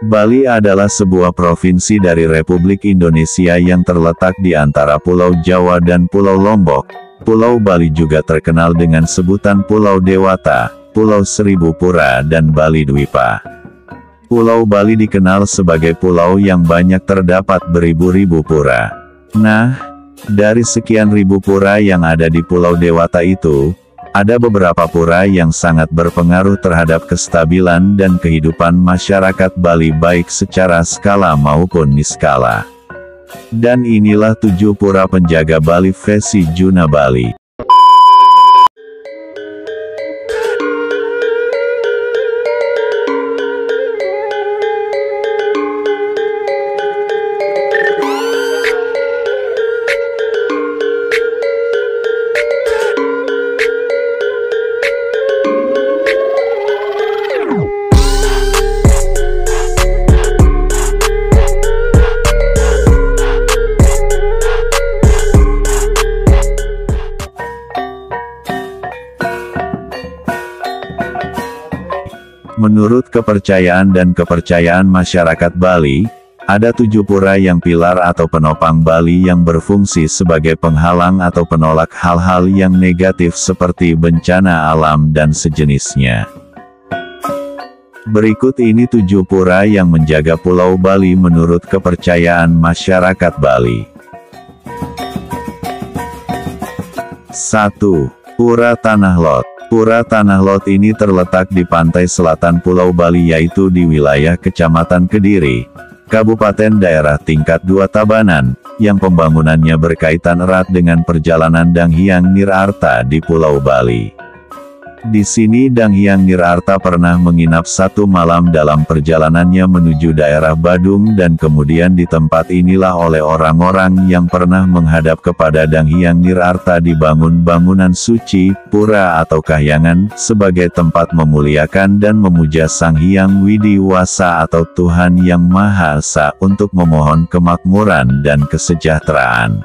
Bali adalah sebuah provinsi dari Republik Indonesia yang terletak di antara Pulau Jawa dan Pulau Lombok. Pulau Bali juga terkenal dengan sebutan Pulau Dewata, Pulau Seribu Pura dan Bali Dwipa. Pulau Bali dikenal sebagai pulau yang banyak terdapat beribu-ribu pura. Nah, dari sekian ribu pura yang ada di Pulau Dewata itu, ada beberapa pura yang sangat berpengaruh terhadap kestabilan dan kehidupan masyarakat Bali baik secara skala maupun niskala. Dan inilah 7 pura penjaga Bali versi Juna Bali. Menurut kepercayaan dan kepercayaan masyarakat Bali, ada 7 pura yang pilar atau penopang Bali yang berfungsi sebagai penghalang atau penolak hal-hal yang negatif seperti bencana alam dan sejenisnya. Berikut ini 7 pura yang menjaga Pulau Bali menurut kepercayaan masyarakat Bali. 1. Pura Tanah Lot. Pura Tanah Lot ini terletak di pantai selatan Pulau Bali yaitu di wilayah Kecamatan Kediri, Kabupaten Daerah Tingkat 2 Tabanan, yang pembangunannya berkaitan erat dengan perjalanan Dang Hyang Nirarta di Pulau Bali. Di sini Dang Hyang Nirarta pernah menginap 1 malam dalam perjalanannya menuju daerah Badung dan kemudian di tempat inilah oleh orang-orang yang pernah menghadap kepada Dang Hyang Nirarta dibangun bangunan suci, pura atau kahyangan, sebagai tempat memuliakan dan memuja Sang Hyang Widiwasa atau Tuhan Yang Maha Esa untuk memohon kemakmuran dan kesejahteraan.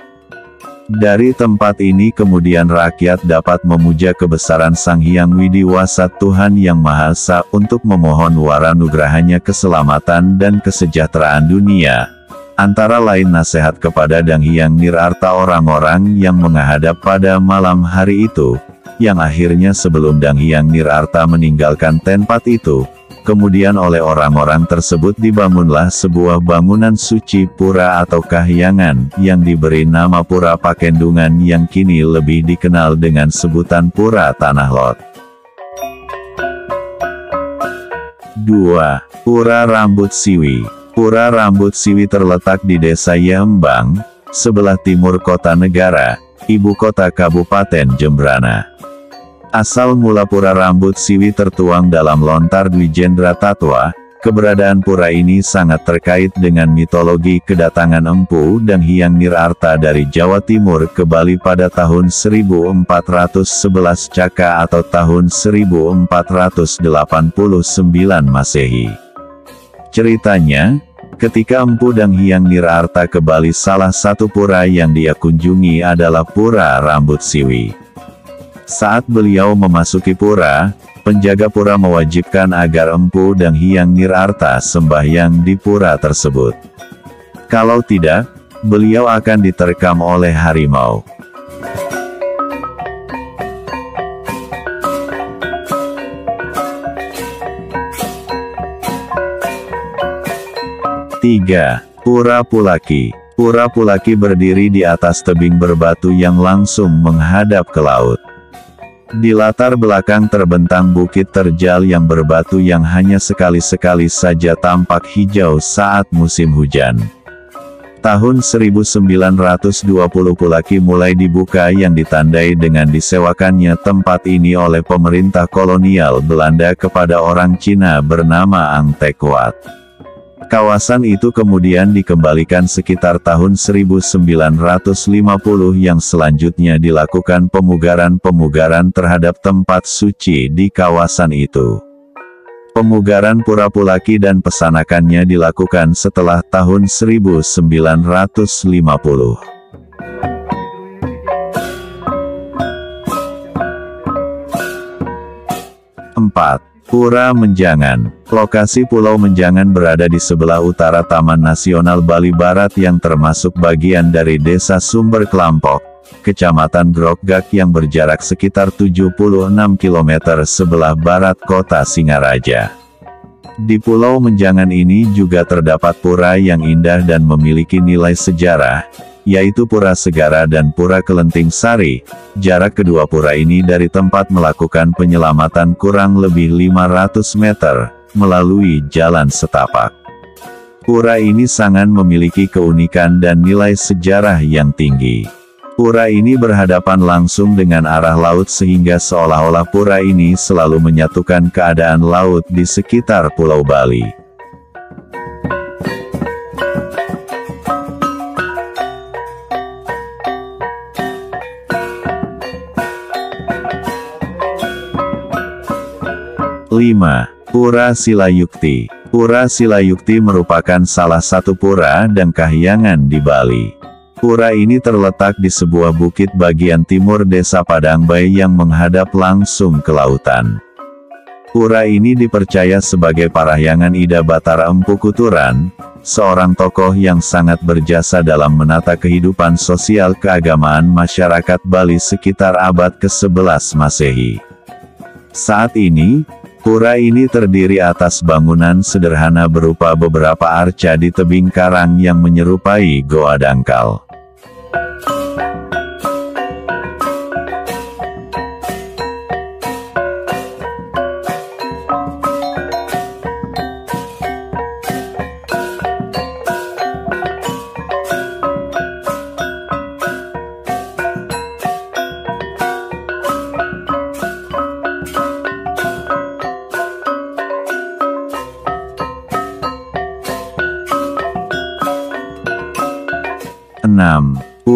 Dari tempat ini kemudian rakyat dapat memuja kebesaran Sang Hyang Widiwasa Tuhan Yang Maha Esa untuk memohon waranugrahanya keselamatan dan kesejahteraan dunia. Antara lain nasihat kepada Dang Hyang Nirarta orang-orang yang menghadap pada malam hari itu, yang akhirnya sebelum Dang Hyang Nirarta meninggalkan tempat itu, kemudian oleh orang-orang tersebut dibangunlah sebuah bangunan suci pura atau kahyangan, yang diberi nama Pura Pakendungan yang kini lebih dikenal dengan sebutan Pura Tanah Lot. 2. Pura Rambut Siwi. Pura Rambut Siwi terletak di Desa Yembang, sebelah timur kota negara, ibu kota Kabupaten Jembrana. Asal mula Pura Rambut Siwi tertuang dalam lontar Dwi Jendra Tatwa. Keberadaan pura ini sangat terkait dengan mitologi kedatangan Empu Dang Hyang Nirarta dari Jawa Timur ke Bali pada tahun 1411 Caka atau tahun 1489 Masehi. Ceritanya, ketika Empu Dang Hyang Nirarta ke Bali, salah satu pura yang dia kunjungi adalah Pura Rambut Siwi. Saat beliau memasuki pura, penjaga pura mewajibkan agar Empu Dang Hyang Nirarta sembahyang di pura tersebut. Kalau tidak, beliau akan diterkam oleh harimau. Tiga. Pura Pulaki. Pura Pulaki berdiri di atas tebing berbatu yang langsung menghadap ke laut. Di latar belakang terbentang bukit terjal yang berbatu yang hanya sekali-sekali saja tampak hijau saat musim hujan. Tahun 1920 Pulaki mulai dibuka yang ditandai dengan disewakannya tempat ini oleh pemerintah kolonial Belanda kepada orang Cina bernama Ang Tek Wat. Kawasan itu kemudian dikembalikan sekitar tahun 1950 yang selanjutnya dilakukan pemugaran-pemugaran terhadap tempat suci di kawasan itu. Pemugaran Pura Pulaki dan pesanakannya dilakukan setelah tahun 1950. 4. Pura Menjangan. Lokasi Pulau Menjangan berada di sebelah utara Taman Nasional Bali Barat yang termasuk bagian dari Desa Sumber Klampok, Kecamatan Grogak yang berjarak sekitar 76 km sebelah barat kota Singaraja. Di Pulau Menjangan ini juga terdapat pura yang indah dan memiliki nilai sejarah, yaitu Pura Segara dan Pura Kelenting Sari. Jarak kedua pura ini dari tempat melakukan penyelamatan kurang lebih 500 meter, melalui jalan setapak. Pura ini sangat memiliki keunikan dan nilai sejarah yang tinggi. Pura ini berhadapan langsung dengan arah laut sehingga seolah-olah pura ini selalu menyatukan keadaan laut di sekitar Pulau Bali. Pura Silayukti. Pura Silayukti merupakan salah satu pura dan kahyangan di Bali. Pura ini terletak di sebuah bukit bagian timur Desa Padangbai yang menghadap langsung ke lautan. Pura ini dipercaya sebagai parahyangan Ida Batara Empu Kuturan, seorang tokoh yang sangat berjasa dalam menata kehidupan sosial keagamaan masyarakat Bali sekitar abad ke-11 Masehi. Saat ini, pura ini terdiri atas bangunan sederhana berupa beberapa arca di tebing karang yang menyerupai goa dangkal.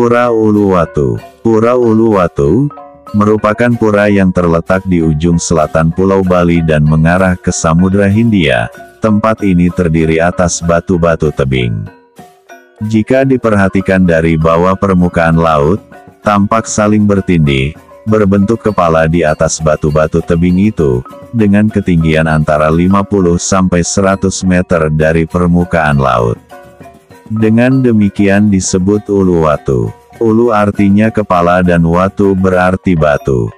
Pura Uluwatu. Pura Uluwatu merupakan pura yang terletak di ujung selatan Pulau Bali dan mengarah ke Samudra Hindia. Tempat ini terdiri atas batu-batu tebing. Jika diperhatikan dari bawah permukaan laut, tampak saling bertindih, berbentuk kepala di atas batu-batu tebing itu, dengan ketinggian antara 50–100 meter dari permukaan laut. Dengan demikian disebut Uluwatu. Ulu artinya kepala dan watu berarti batu.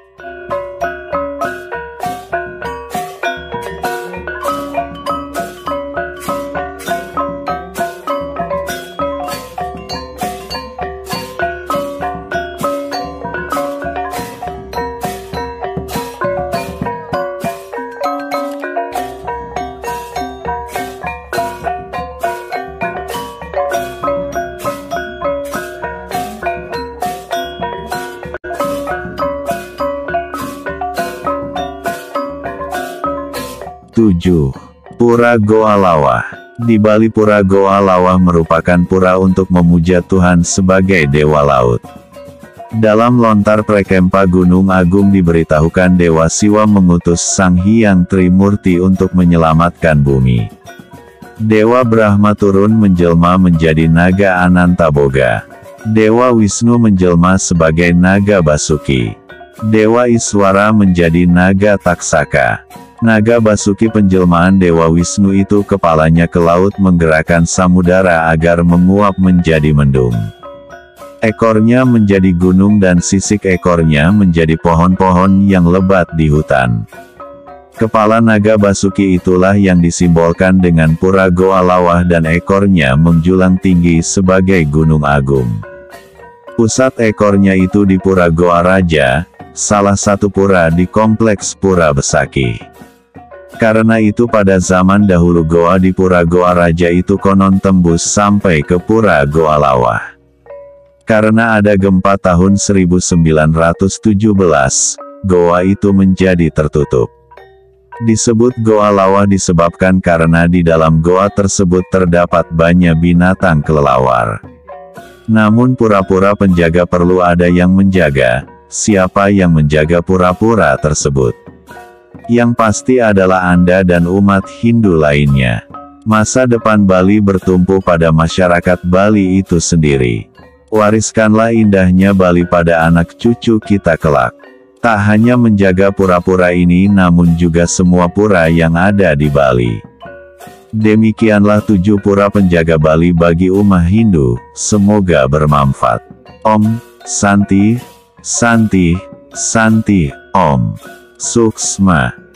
Pura Goa Lawah. Di Bali Pura Goa Lawah merupakan pura untuk memuja Tuhan sebagai Dewa Laut. Dalam lontar Prekempa Gunung Agung diberitahukan Dewa Siwa mengutus Sang Hyang Trimurti untuk menyelamatkan bumi. Dewa Brahma turun menjelma menjadi naga Anantaboga. Dewa Wisnu menjelma sebagai naga Basuki. Dewa Iswara menjadi naga Taksaka. Naga Basuki penjelmaan Dewa Wisnu itu kepalanya ke laut menggerakkan samudara agar menguap menjadi mendung. Ekornya menjadi gunung dan sisik ekornya menjadi pohon-pohon yang lebat di hutan. Kepala naga Basuki itulah yang disimbolkan dengan Pura Goa Lawah dan ekornya menjulang tinggi sebagai gunung agung. Pusat ekornya itu di Pura Goa Raja, salah satu pura di kompleks Pura Besaki. Karena itu pada zaman dahulu goa di Pura Goa Raja itu konon tembus sampai ke Pura Goa Lawah. Karena ada gempa tahun 1917, goa itu menjadi tertutup. Disebut Goa Lawah disebabkan karena di dalam goa tersebut terdapat banyak binatang kelelawar. Namun pura-pura penjaga perlu ada yang menjaga. Siapa yang menjaga pura-pura tersebut? Yang pasti adalah Anda dan umat Hindu lainnya. Masa depan Bali bertumpu pada masyarakat Bali itu sendiri. Wariskanlah indahnya Bali pada anak cucu kita kelak. Tak hanya menjaga pura-pura ini namun juga semua pura yang ada di Bali. Demikianlah 7 pura penjaga Bali bagi umat Hindu, semoga bermanfaat. Om Santi, Santi, Santi, Om Suksma.